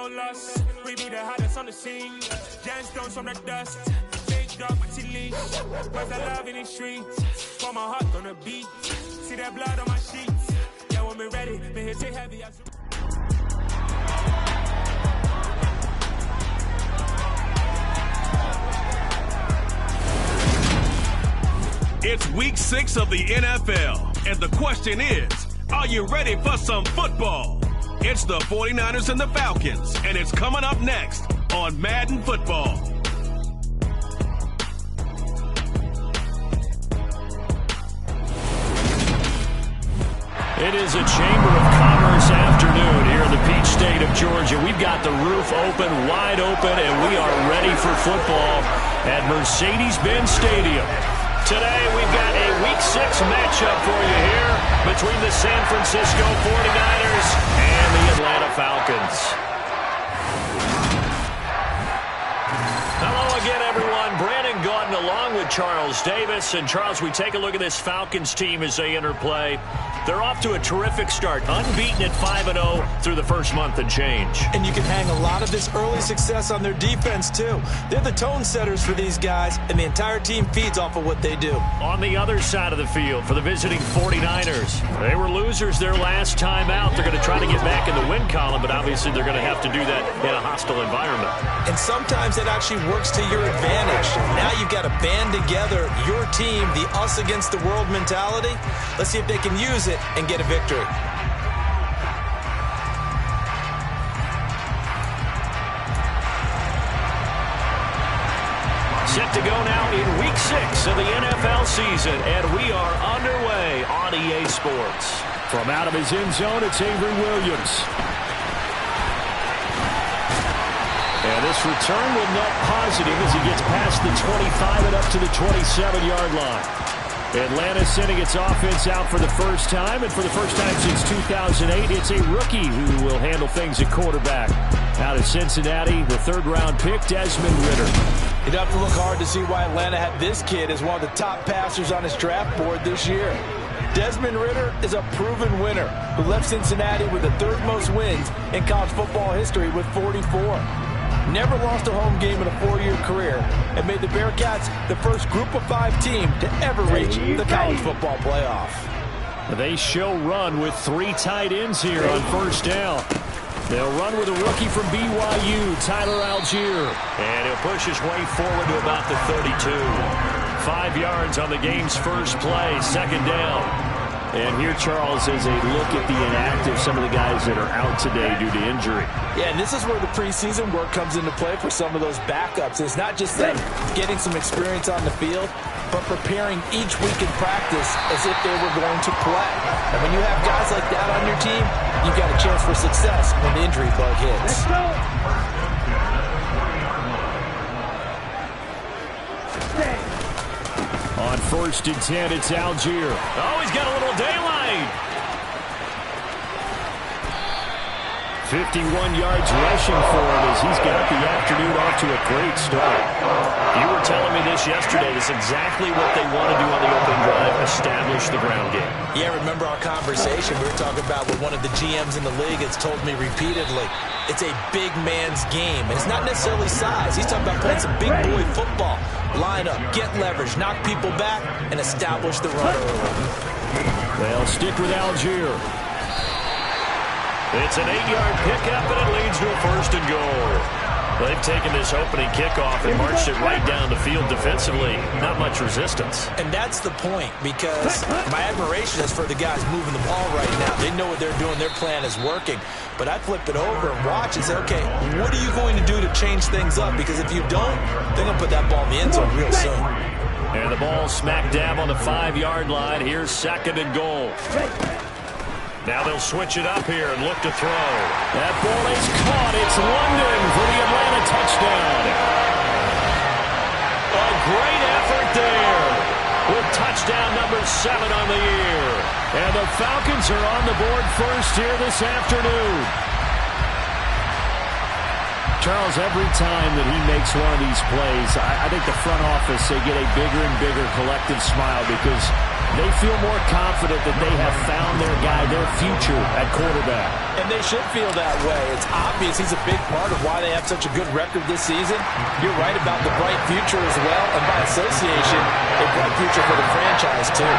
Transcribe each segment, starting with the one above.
no loss. We be the hottest on the scene. Giant stones from the dust. Big dog with leash. Where's the love in the streets? For my heart on the beat. See that blood on my sheets. Yeah, when we ready, me hit it heavy. It's week 6 of the NFL, and the question is, are you ready for some football? It's the 49ers and the Falcons, and it's coming up next on Madden Football. It is a Chamber of Commerce afternoon here in the Peach State of Georgia. We've got the roof open, wide open, and we are ready for football at Mercedes-Benz Stadium. Today, we've got a Week 6 matchup for you here between the San Francisco 49ers and the Atlanta Falcons. Hello again, everyone. Brandon Gaudin along with Charles Davis. And, Charles, we take a look at this Falcons team as they enter play. They're off to a terrific start, unbeaten at 5-0 through the first month and change. And you can hang a lot of this early success on their defense, too. They're the tone setters for these guys, and the entire team feeds off of what they do. On the other side of the field for the visiting 49ers, they were losers their last time out. They're going to try to get back in the win column, but obviously they're going to have to do that in a hostile environment. And sometimes that actually works to your advantage. Now you've got to band together your team, the us against the world mentality. Let's see if they can use it and get a victory. Set to go now in Week 6 of the NFL season, and we are underway on EA Sports. From out of his end zone, it's Avery Williams. And this return will net positive as he gets past the 25 and up to the 27-yard line. Atlanta sending its offense out for the first time, and for the first time since 2008, it's a rookie who will handle things at quarterback. Out of Cincinnati, the third-round pick, Desmond Ridder. You'd have to look hard to see why Atlanta had this kid as one of the top passers on his draft board this year. Desmond Ridder is a proven winner who left Cincinnati with the third most wins in college football history with 44. Never lost a home game in a 4-year career and made the Bearcats the first Group of 5 team to ever reach the college football playoff. They show run with 3 tight ends here on first down. They'll run with a rookie from BYU, Tyler Algier. And he'll push his way forward to about the 32. 5 yards on the game's first play, second down. And here, Charles, is a look at the inactive, some of the guys that are out today due to injury. Yeah, and this is where the preseason work comes into play for some of those backups. It's not just them getting some experience on the field, but preparing each week in practice as if they were going to play. And when you have guys like that on your team, you've got a chance for success when the injury bug hits. On first and 10, it's Algier. Oh, he's got a little daylight. 51 yards rushing for him as he's got the afternoon off to a great start. You were telling me this yesterday. That's exactly what they want to do on the opening drive, establish the ground game. Yeah, remember our conversation we were talking about with one of the GMs in the league has told me repeatedly, it's a big man's game. And it's not necessarily size. He's talking about playing some big boy football. Line up, get leverage, knock people back, and establish the run early. They'll stick with Algier. It's an 8-yard pickup, and it leads to a first and goal. They've taken this opening kickoff and marched it right down the field defensively. Not much resistance. And that's the point, because my admiration is for the guys moving the ball right now. They know what they're doing. Their plan is working. But I flip it over and watch and say, okay, what are you going to do to change things up? Because if you don't, they're going to put that ball in the end zone real soon. And the ball smack dab on the 5-yard line. Here's second and goal. Now they'll switch it up here and look to throw. That ball is caught. It's London for the Atlanta touchdown. A great effort there with touchdown number 7 on the year. And the Falcons are on the board first here this afternoon. Charles, every time that he makes one of these plays, I think the front office, they get a bigger and bigger collective smile because They feel more confident that they have found their guy, their future at quarterback. And they should feel that way. It's obvious he's a big part of why they have such a good record this season. You're right about the bright future as well, and by association, a bright future for the franchise too.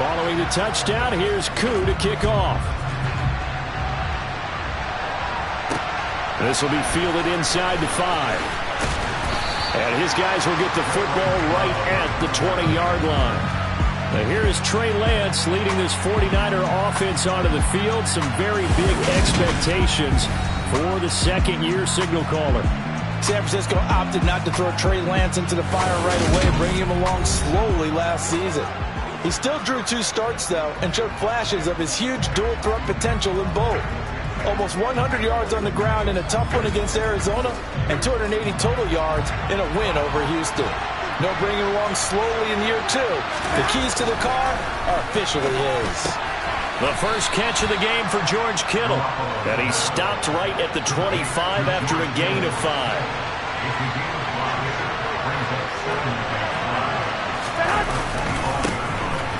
Following the touchdown, here's Koo to kick off. This will be fielded inside the 5. And his guys will get the football right at the 20-yard line. Now here is Trey Lance leading this 49er offense onto the field. Some very big expectations for the second-year signal caller. San Francisco opted not to throw Trey Lance into the fire right away, bringing him along slowly last season. He still drew 2 starts, though, and showed flashes of his huge dual-threat potential in both. Almost 100 yards on the ground in a tough one against Arizona, and 280 total yards in a win over Houston. No bringing along slowly in year 2. The keys to the car are officially his. The first catch of the game for George Kittle. And he stopped right at the 25 after a gain of 5.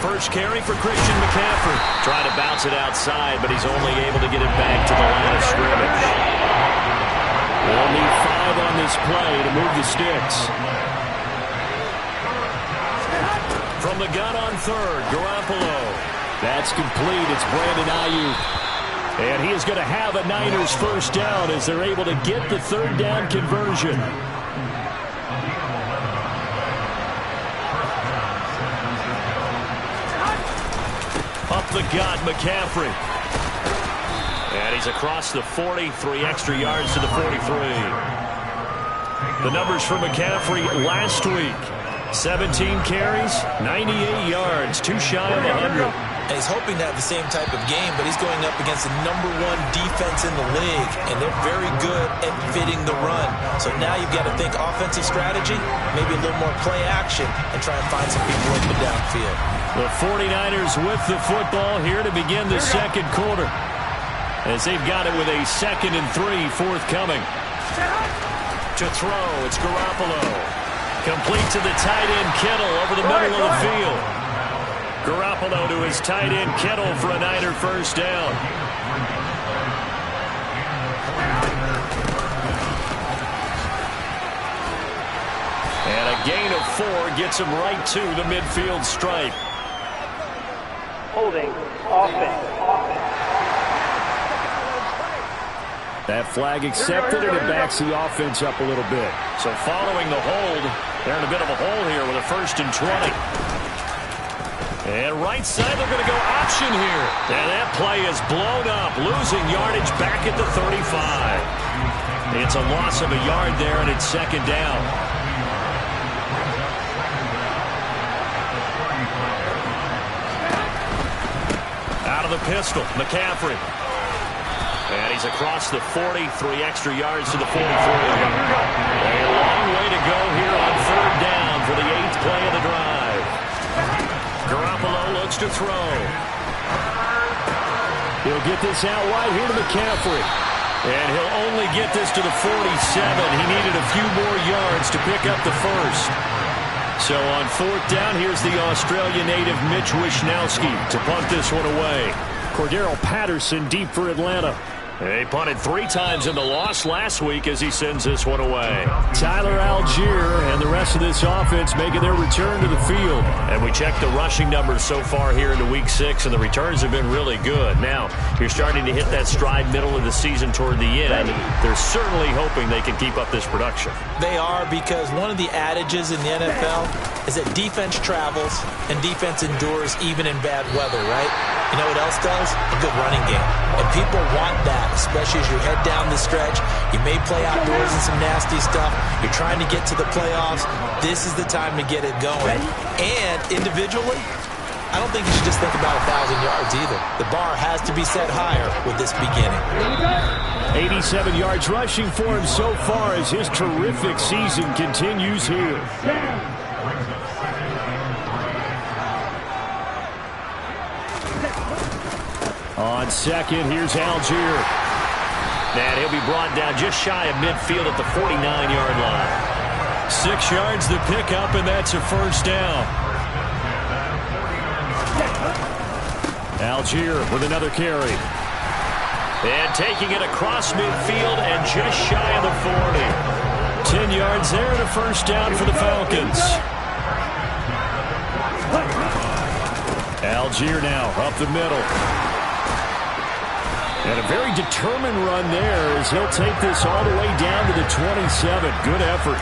First carry for Christian McCaffrey. Trying to bounce it outside, but he's only able to get it back to the line of scrimmage. They'll need 5 on this play to move the sticks. From the gun on third, Garoppolo. That's complete. It's Brandon Ayuk. And he is going to have a Niners first down as they're able to get the third down conversion. Up the gut, McCaffrey. And he's across the 40, 3 extra yards to the 43. The numbers for McCaffrey last week. 17 carries, 98 yards, 2 shy of 100. And he's hoping to have the same type of game, but he's going up against the #1 defense in the league, and they're very good at fitting the run. So now you've got to think offensive strategy, maybe a little more play action, and try and find some people open downfield. The 49ers with the football here to begin the second quarter, as they've got it with a 2nd and 3 forthcoming. To throw, it's Garoppolo. Complete to the tight end Kittle over the middle of the field. Garoppolo to his tight end Kittle for a Niner first down. And a gain of 4 gets him right to the midfield stripe. Holding offense. That flag accepted, and it backs the offense up a little bit. So following the hold, they're in a bit of a hole here with a 1st and 20. And right side, they're going to go option here. And that play is blown up, losing yardage back at the 35. It's a loss of a yard there, and it's 2nd down. Out of the pistol, McCaffrey. And he's across the 40, 3 extra yards to the 43. A long way to go here on 3rd down for the 8th play of the drive. Garoppolo looks to throw. He'll get this out wide here to McCaffrey. And he'll only get this to the 47. He needed a few more yards to pick up the 1st. So on 4th down, here's the Australian native Mitch Wishnowsky to punt this one away. Cordero Patterson deep for Atlanta. He punted 3 times in the loss last week as he sends this one away. Tyler Algier and the rest of this offense making their return to the field. And we checked the rushing numbers so far here into Week 6, and the returns have been really good. Now, you're starting to hit that stride middle of the season toward the end. They're certainly hoping they can keep up this production. They are, because one of the adages in the NFL is that defense travels and defense endures even in bad weather, right? You know what else does? A good running game. And people want that, especially as you head down the stretch. You may play outdoors in some nasty stuff. You're trying to get to the playoffs. This is the time to get it going. And individually, I don't think you should just think about 1,000 yards either. The bar has to be set higher with this beginning. 87 yards rushing for him so far as his terrific season continues here. On 2nd, here's Algier. And he'll be brought down just shy of midfield at the 49-yard line. 6 yards to pick up, and that's a first down. Algier with another carry. And taking it across midfield and just shy of the 40. 10 yards there and a first down for the Falcons. Algier now up the middle. And a very determined run there as he'll take this all the way down to the 27. Good effort.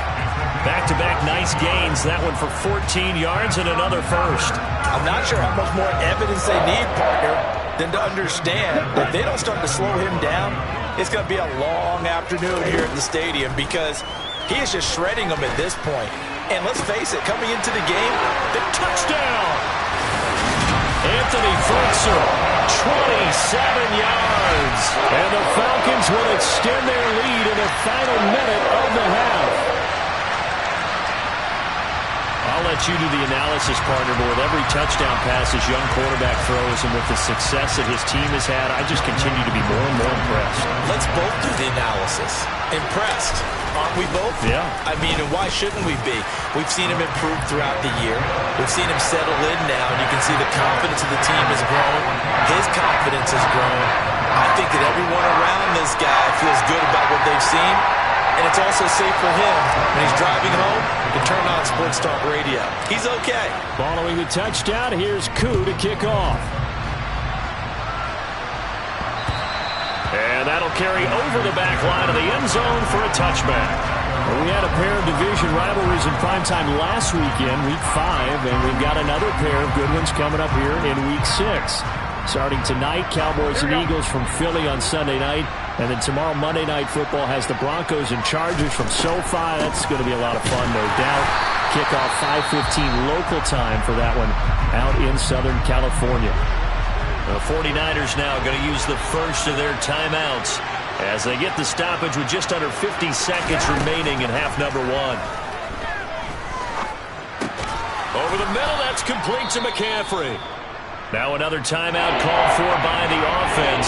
Back-to-back nice gains. That one for 14 yards and another first. I'm not sure how much more evidence they need, partner, than to understand that if they don't start to slow him down, it's going to be a long afternoon here at the stadium because he is just shredding them at this point. And let's face it, coming into the game, the touchdown. Anthony Fletcher, 27 yards. And the Falcons will extend their lead in the final minute of the half. I'll let you do the analysis, partner, but with every touchdown pass his young quarterback throws and with the success that his team has had, I just continue to be more and more impressed. Let's both do the analysis. Impressed, aren't we both? Yeah. I mean, and why shouldn't we be? We've seen him improve throughout the year. We've seen him settle in now, and you can see the confidence of the team has grown. His confidence has grown. I think that everyone around this guy feels good about what they've seen. And it's also safe for him when he's driving home to turn on Sports Talk Radio. He's okay. Following the touchdown, here's Koo to kick off. And that'll carry over the back line of the end zone for a touchback. Well, we had a pair of division rivalries in primetime last weekend, Week 5, and we've got another pair of good ones coming up here in Week 6. Starting tonight, Cowboys and Eagles from Philly on Sunday night. And then tomorrow, Monday Night Football has the Broncos and Chargers from SoFi. That's going to be a lot of fun, no doubt. Kickoff 5:15 local time for that one out in Southern California. The 49ers now going to use the first of their timeouts as they get the stoppage with just under 50 seconds remaining in half number 1. Over the middle, that's complete to McCaffrey. Now another timeout called for by the offense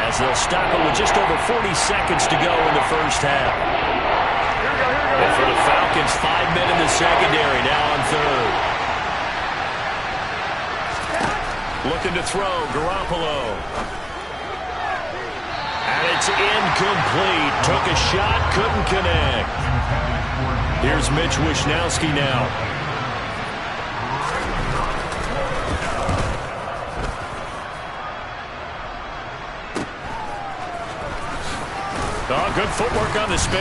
as they'll stop it with just over 40 seconds to go in the first half. And for the Falcons, 5 men in the secondary, now on third. Looking to throw, Garoppolo. And it's incomplete. Took a shot, couldn't connect. Here's Mitch Wishnowsky now. Oh, good footwork on the spin.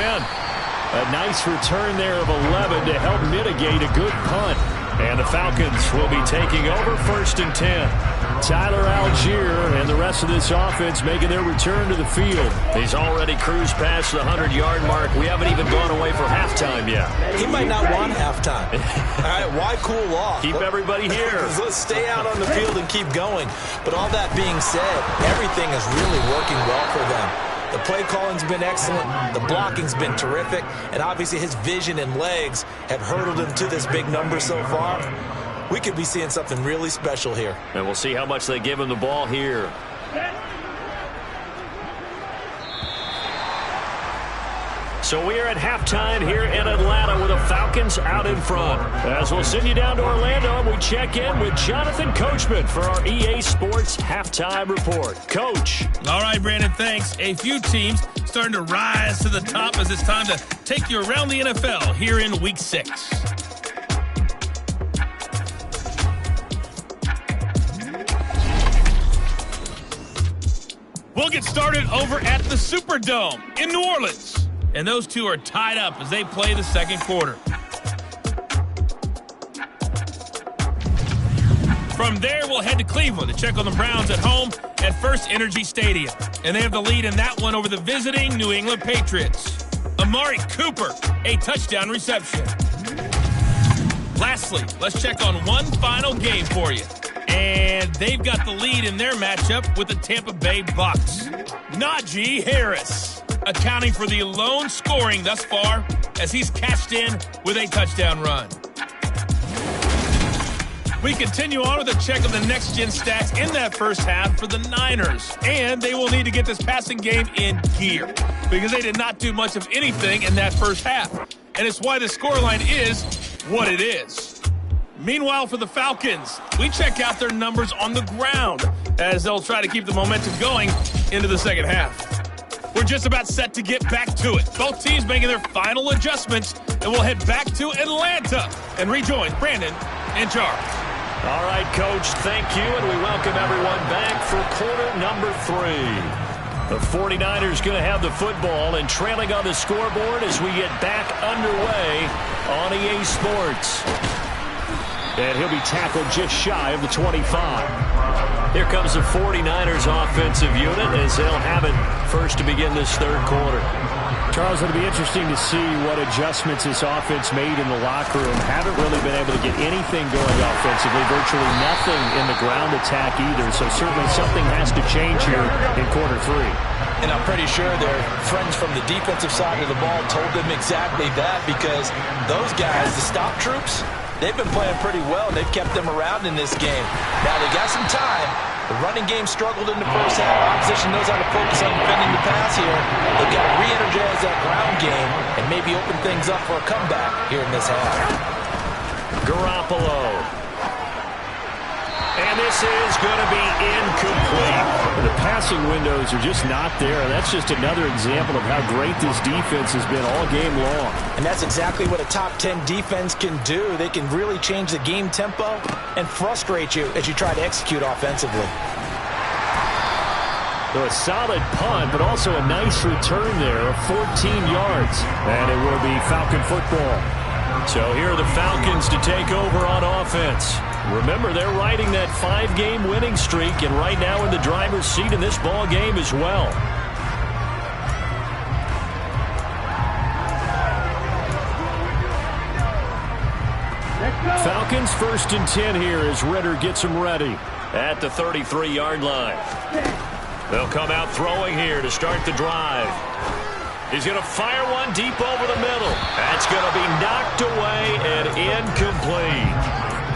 A nice return there of 11 to help mitigate a good punt. And the Falcons will be taking over 1st and 10. Tyler Algier and the rest of this offense making their return to the field. He's already cruised past the 100-yard mark. We haven't even gone away for halftime yet. He might not want halftime. All right, why cool off? Keep everybody here. Let's stay out on the field and keep going. But all that being said, everything is really working well for them. The play calling's been excellent, the blocking's been terrific, and obviously his vision and legs have hurdled him to this big number so far. We could be seeing something really special here. And we'll see how much they give him the ball here. So we are at halftime here in Atlanta with the Falcons out in front. As we'll send you down to Orlando and we check in with Jonathan Coachman for our EA Sports Halftime Report. Coach. All right, Brandon, thanks. A few teams starting to rise to the top as it's time to take you around the NFL here in Week 6. We'll get started over at the Superdome in New Orleans. And those two are tied up as they play the second quarter. From there, we'll head to Cleveland to check on the Browns at home at First Energy Stadium. And they have the lead in that one over the visiting New England Patriots. Amari Cooper, a touchdown reception. Lastly, let's check on one final game for you. And they've got the lead in their matchup with the Tampa Bay Bucks. Najee Harris, accounting for the lone scoring thus far as he's cashed in with a touchdown run. We continue on with a check of the next-gen stats in that first half for the Niners. And they will need to get this passing game in gear because they did not do much of anything in that first half. And it's why the scoreline is what it is. Meanwhile, for the Falcons, we check out their numbers on the ground as they'll try to keep the momentum going into the second half. We're just about set to get back to it. Both teams making their final adjustments, and we'll head back to Atlanta and rejoin Brandon and Charles. All right, Coach, thank you, and we welcome everyone back for quarter number 3. The 49ers going to have the football and trailing on the scoreboard as we get back underway on EA Sports. And he'll be tackled just shy of the 25. Here comes the 49ers offensive unit as they'll have it first to begin this third quarter. Charles, it'll be interesting to see what adjustments this offense made in the locker room. Haven't really been able to get anything going offensively, virtually nothing in the ground attack either. So certainly something has to change here in quarter 3. And I'm pretty sure their friends from the defensive side of the ball told them exactly that because those guys, the stop troops, they've been playing pretty well. They've kept them around in this game. Now they got some time. The running game struggled in the first half. Opposition knows how to focus on defending the pass here. They've got to re-energize that ground game and maybe open things up for a comeback here in this half. Garoppolo. And this is going to be incomplete. The passing windows are just not there. That's just another example of how great this defense has been all game long. And that's exactly what a top 10 defense can do. They can really change the game tempo and frustrate you as you try to execute offensively. So a solid punt, but also a nice return there of 14 yards. And it will be Falcon football. So here are the Falcons to take over on offense. Remember, they're riding that 5-game winning streak, and right now in the driver's seat in this ball game as well. Falcons 1st and 10 here as Ritter gets them ready. At the 33-yard line. They'll come out throwing here to start the drive. He's going to fire one deep over the middle. That's going to be knocked away and incomplete.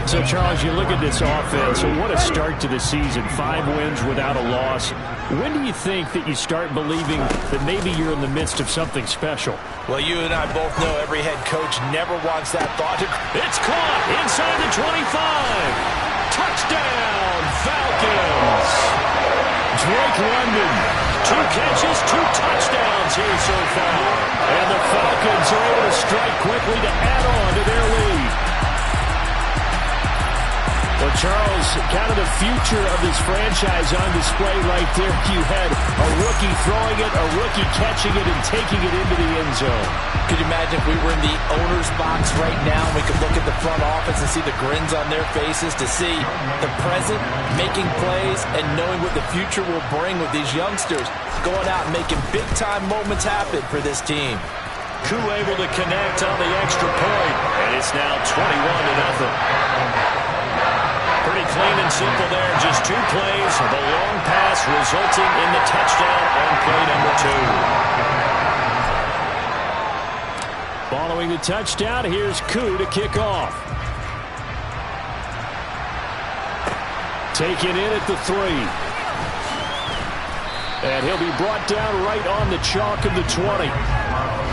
So, Charles, you look at this offense, and what a start to the season. 5 wins without a loss. When do you think that you start believing that maybe you're in the midst of something special? Well, you and I both know every head coach never wants that thought to... It's caught inside the 25. Touchdown, Falcons. Drake London. 2 catches, 2 touchdowns here so far. And the Falcons are able to strike quickly to add on to their lead. Well, Charles, kind of the future of this franchise on display right there. You had a rookie throwing it, a rookie catching it, and taking it into the end zone. Could you imagine if we were in the owner's box right now and we could look at the front office and see the grins on their faces, to see the present making plays and knowing what the future will bring with these youngsters going out and making big-time moments happen for this team. Koo able to connect on the extra point, and it's now 21-0. Pretty clean and simple there. Just 2 plays. The long pass resulting in the touchdown on play number 2. Following the touchdown, here's Koo to kick off. Taken in at the 3. And he'll be brought down right on the chalk of the 20.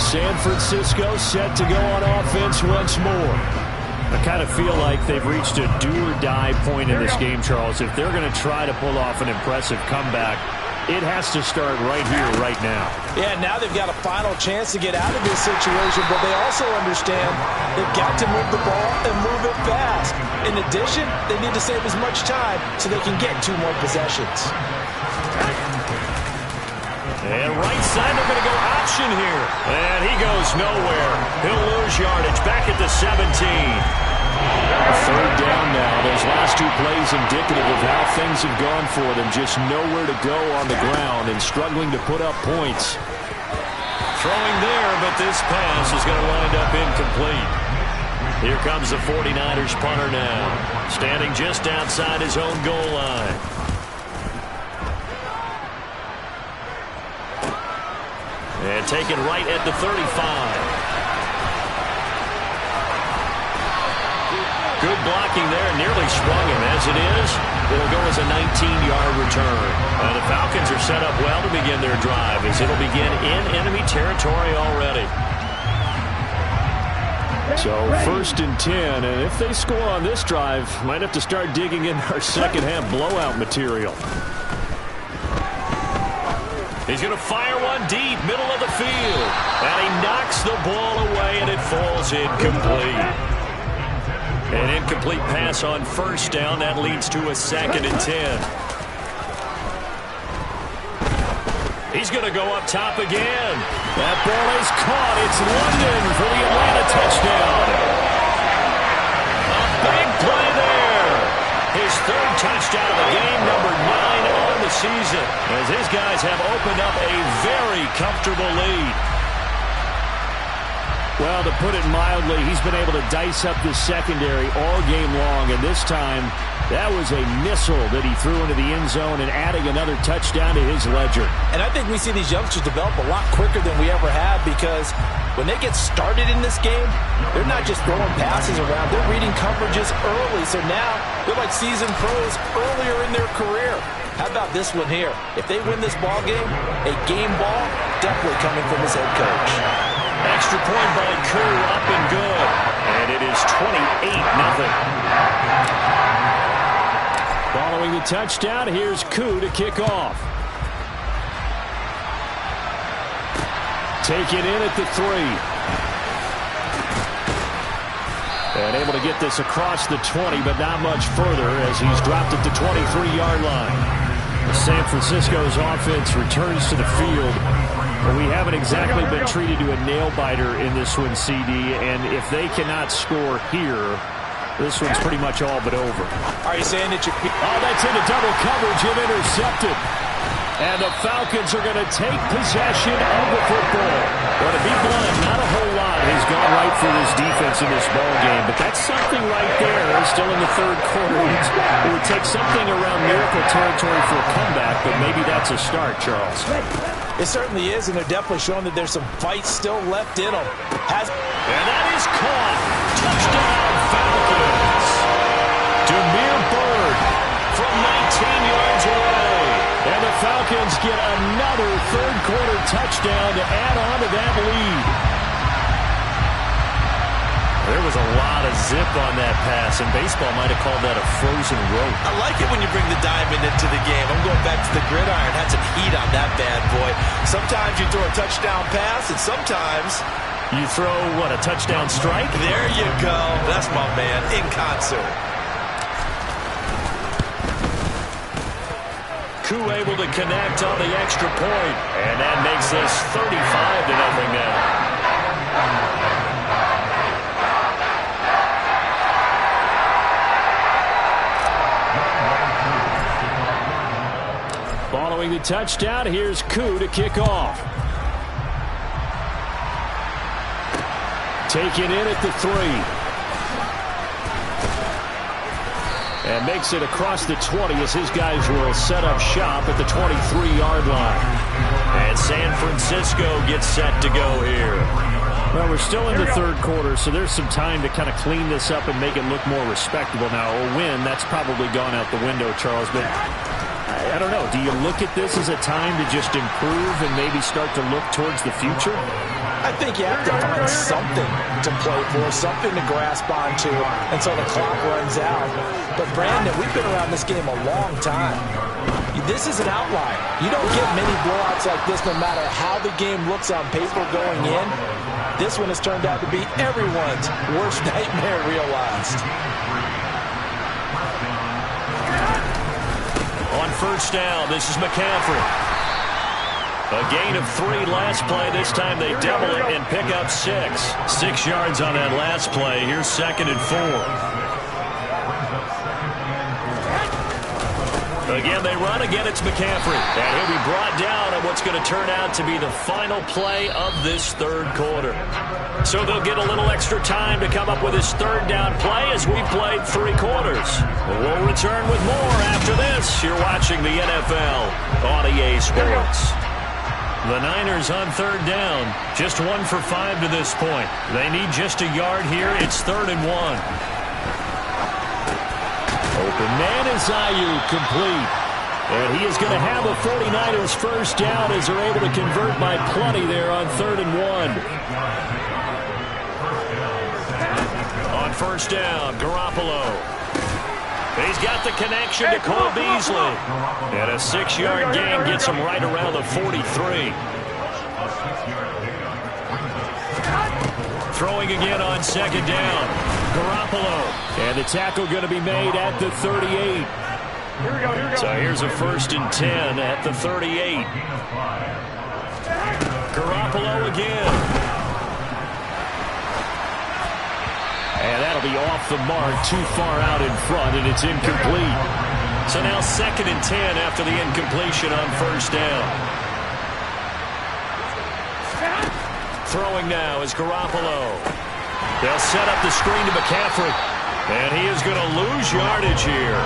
San Francisco set to go on offense once more. I kind of feel like they've reached a do-or-die point in this game, Charles. If they're going to try to pull off an impressive comeback, it has to start right here, right now. Yeah, now they've got a final chance to get out of this situation, but they also understand they've got to move the ball and move it fast. In addition, they need to save as much time so they can get 2 more possessions. And right side, they're going to go option here. And he goes nowhere. He'll lose yardage back at the 17. 3rd down now. Those last 2 plays indicative of how things have gone for them. Just nowhere to go on the ground and struggling to put up points. Throwing there, but this pass is going to wind up incomplete. Here comes the 49ers punter now. Standing just outside his own goal line. And taken right at the 35. Good blocking there, nearly sprung him. As it is, it'll go as a 19-yard return. The Falcons are set up well to begin their drive, as it'll begin in enemy territory already. So 1st and 10, and if they score on this drive, might have to start digging in our second-half blowout material. He's going to fire one deep, middle of the field. And he knocks the ball away, and it falls incomplete. An incomplete pass on 1st down. That leads to a 2nd and 10. He's going to go up top again. That ball is caught. It's London for the Atlanta touchdown. A big play there. His 3rd touchdown of the game, number 9 on the season, as his guys have opened up a very comfortable lead. Well, to put it mildly, he's been able to dice up the secondary all game long, and this time that was a missile that he threw into the end zone and adding another touchdown to his ledger. And I think we see these youngsters develop a lot quicker than we ever have, because when they get started in this game, they're not just throwing passes around. They're reading coverages early. So now they're like seasoned pros earlier in their career. How about this one here? If they win this ball game, a game ball definitely coming from his head coach. Extra point by Koo, up and good. And it is 28-0. Following the touchdown, here's Koo to kick off. Taken in at the 3. And able to get this across the 20, but not much further as he's dropped at the 23-yard line. San Francisco's offense returns to the field. But we haven't exactly been treated to a nail-biter in this one, CD. And if they cannot score here, this one's pretty much all but over. Are you saying that that's into double coverage and intercepted. And the Falcons are going to take possession of the football. But to be blunt, not a whole lot has gone right for this defense in this ball game. But that's something right there. Still in the 3rd quarter. It would take something around miracle territory for a comeback, but maybe that's a start, Charles. It certainly is, and they're definitely showing that there's some fight still left in them. And that is caught. Touchdown, Falcons. Demir Bird from 19 yards away. And the Falcons get another 3rd quarter touchdown to add on to that lead. There was a lot of zip on that pass, and baseball might have called that a frozen rope. I like it when you bring the diamond into the game. I'm going back to the gridiron. Had some heat on that bad boy. Sometimes you throw a touchdown pass, and sometimes you throw, what, a touchdown strike? There you go. That's my man, in concert. Koo able to connect on the extra point, and that makes this 35-0 now. Following the touchdown, here's Koo to kick off. Taken in at the 3. And makes it across the 20 as his guys will set up shop at the 23-yard line. And San Francisco gets set to go here. Well, we're still in the 3rd quarter, so there's some time to kind of clean this up and make it look more respectable. Now, a win, that's probably gone out the window, Charles, but I don't know. Do you look at this as a time to just improve and maybe start to look towards the future? I think you have to find something to play for, something to grasp onto until the clock runs out. But, Brandon, we've been around this game a long time. This is an outlier. You don't get many blowouts like this no matter how the game looks on paper going in. This one has turned out to be everyone's worst nightmare realized. On 1st down, this is McCaffrey. A gain of 3 last play. This time they double it and pick up 6. 6 yards on that last play. Here's 2nd and 4. Again, they run. Again, it's McCaffrey. And he'll be brought down on what's going to turn out to be the final play of this 3rd quarter. So they'll get a little extra time to come up with his 3rd down play as we played 3 quarters. We'll return with more after this. You're watching the NFL on EA Sports. The Niners on 3rd down. Just 1 for 5 to this point. They need just a yard here. It's 3rd and 1. The man is Ayuk, complete. And he is going to have a 49ers first down as they're able to convert by plenty there on 3rd and 1. On first down, Garoppolo. He's got the connection to Cole Beasley. And a 6-yard gain gets him right around the 43. Throwing again on 2nd down. Garoppolo. And the tackle going to be made at the 38. So here's a 1st and 10 at the 38. Garoppolo again. And that'll be off the mark, too far out in front, and it's incomplete. So now 2nd and 10 after the incompletion on 1st down. Throwing now is Garoppolo. They'll set up the screen to McCaffrey. And he is going to lose yardage here.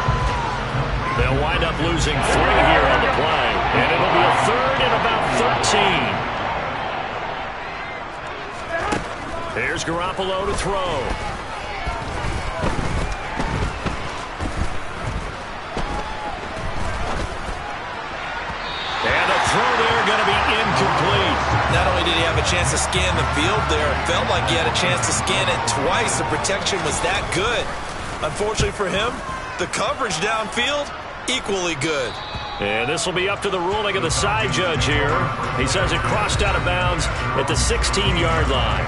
They'll wind up losing 3 here on the play. And it'll be a 3rd and about 13. Here's Garoppolo to throw. And the throw there going to be incomplete. Not only did he have a chance to scan the field there, it felt like he had a chance to scan it twice. The protection was that good. Unfortunately for him, the coverage downfield, equally good. And this will be up to the ruling of the side judge here. He says it crossed out of bounds at the 16-yard line.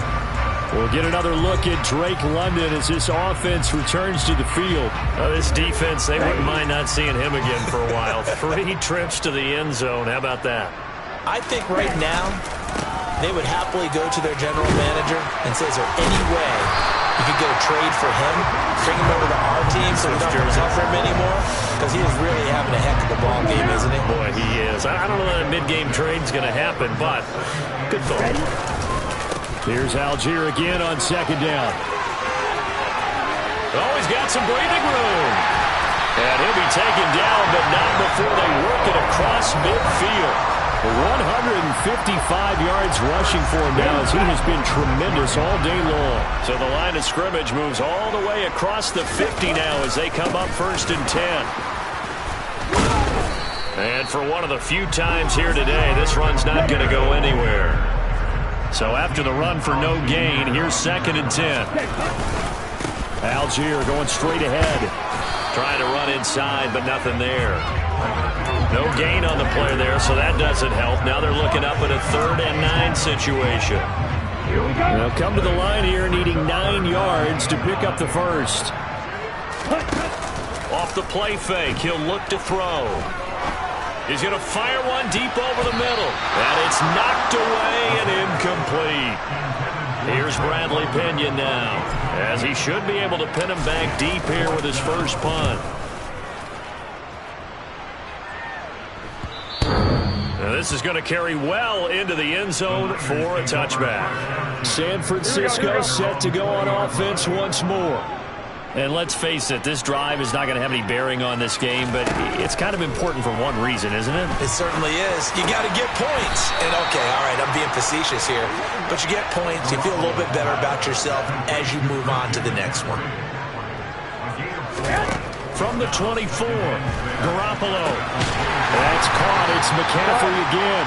We'll get another look at Drake London as this offense returns to the field. This defense, they wouldn't mind not seeing him again for a while. 3 trips to the end zone. How about that? I think right now they would happily go to their general manager and say, is there any way you could get a trade for him, bring him over to our team so we don't have to suffer him anymore? Because he is really having a heck of a ball game, isn't he? Boy, he is. I don't know that a mid-game trade's going to happen, but good thought. Here's Algier again on 2nd down. Oh, he's got some breathing room. And he'll be taken down, but not before they work it across midfield. 155 yards rushing for him now as he has been tremendous all day long. So the line of scrimmage moves all the way across the 50 now as they come up 1st and 10. And for one of the few times here today, this run's not going to go anywhere. So after the run for no gain, here's 2nd and 10. Algier going straight ahead. Trying to run inside, but nothing there. No gain on the play there, so that doesn't help. Now they're looking up at a 3rd and 9 situation. They'll come to the line here needing 9 yards to pick up the first. Off the play fake, he'll look to throw. He's going to fire one deep over the middle. And it's knocked away and incomplete. Here's Bradley Pinion now, as he should be able to pin him back deep here with his first punt. Now this is going to carry well into the end zone for a touchback. San Francisco set to go on offense once more. And let's face it, this drive is not going to have any bearing on this game, but it's kind of important for one reason, isn't it? It certainly is. You got to get points. And okay, all right, I'm being facetious here, but you get points, you feel a little bit better about yourself as you move on to the next one. From the 24, Garoppolo. That's caught. It's McCaffrey again.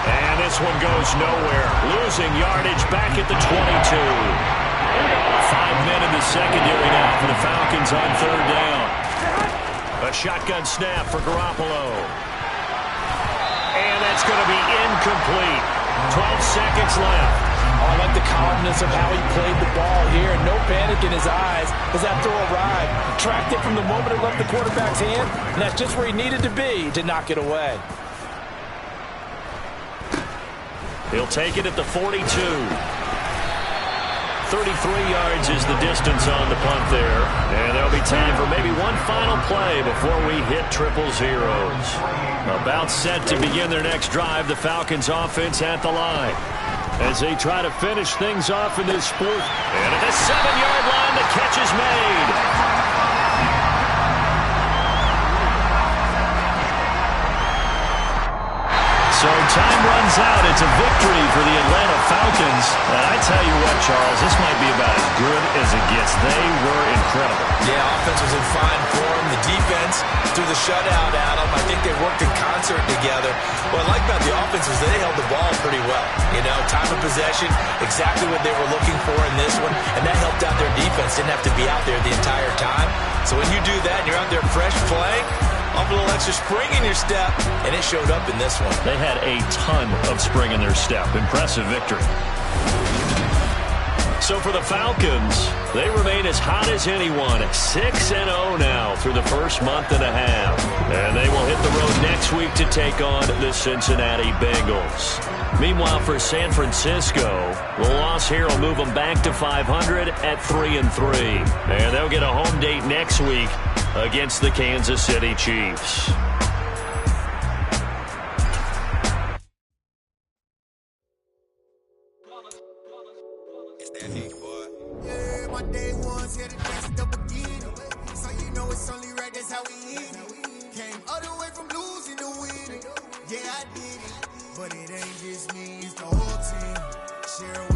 And this one goes nowhere. Losing yardage back at the 22. 5 men in the secondary now for the Falcons on 3rd down. A shotgun snap for Garoppolo. And that's going to be incomplete. 12 seconds left. Oh, I like the calmness of how he played the ball here. No panic in his eyes as that throw arrived. Tracked it from the moment it left the quarterback's hand, and that's just where he needed to be to knock it away. He'll take it at the 42. 33 yards is the distance on the punt there. And there'll be time for maybe one final play before we hit triple zeros. About set to begin their next drive, the Falcons offense at the line, as they try to finish things off in this fourth. And at the 7-yard line, the catch is made. So time runs out. It's a victory victory for the Atlanta Falcons. And I tell you what, Charles, this might be about as good as it gets. They were incredible. Yeah, offense was in fine form. The defense threw the shutout at them. I think they worked in concert together. What I like about the offense is they held the ball pretty well. You know, time of possession, exactly what they were looking for in this one, and that helped out their defense. Didn't have to be out there the entire time. So when you do that and you're out there fresh playing, a little extra spring in your step, and it showed up in this one. They had a ton of spring in their step. Impressive victory. So for the Falcons, they remain as hot as anyone, 6-0 now through the first month and a half. And they will hit the road next week to take on the Cincinnati Bengals. Meanwhile, for San Francisco, the loss here will move them back to 500 at 3-3. And they'll get a home date next week against the Kansas City Chiefs. Yeah, my day ones here to dance it up again. So you know it's only right, that's how we eat it. Came all the way from losing to winning. Yeah, I did it. But it ain't just me, it's the whole team. Share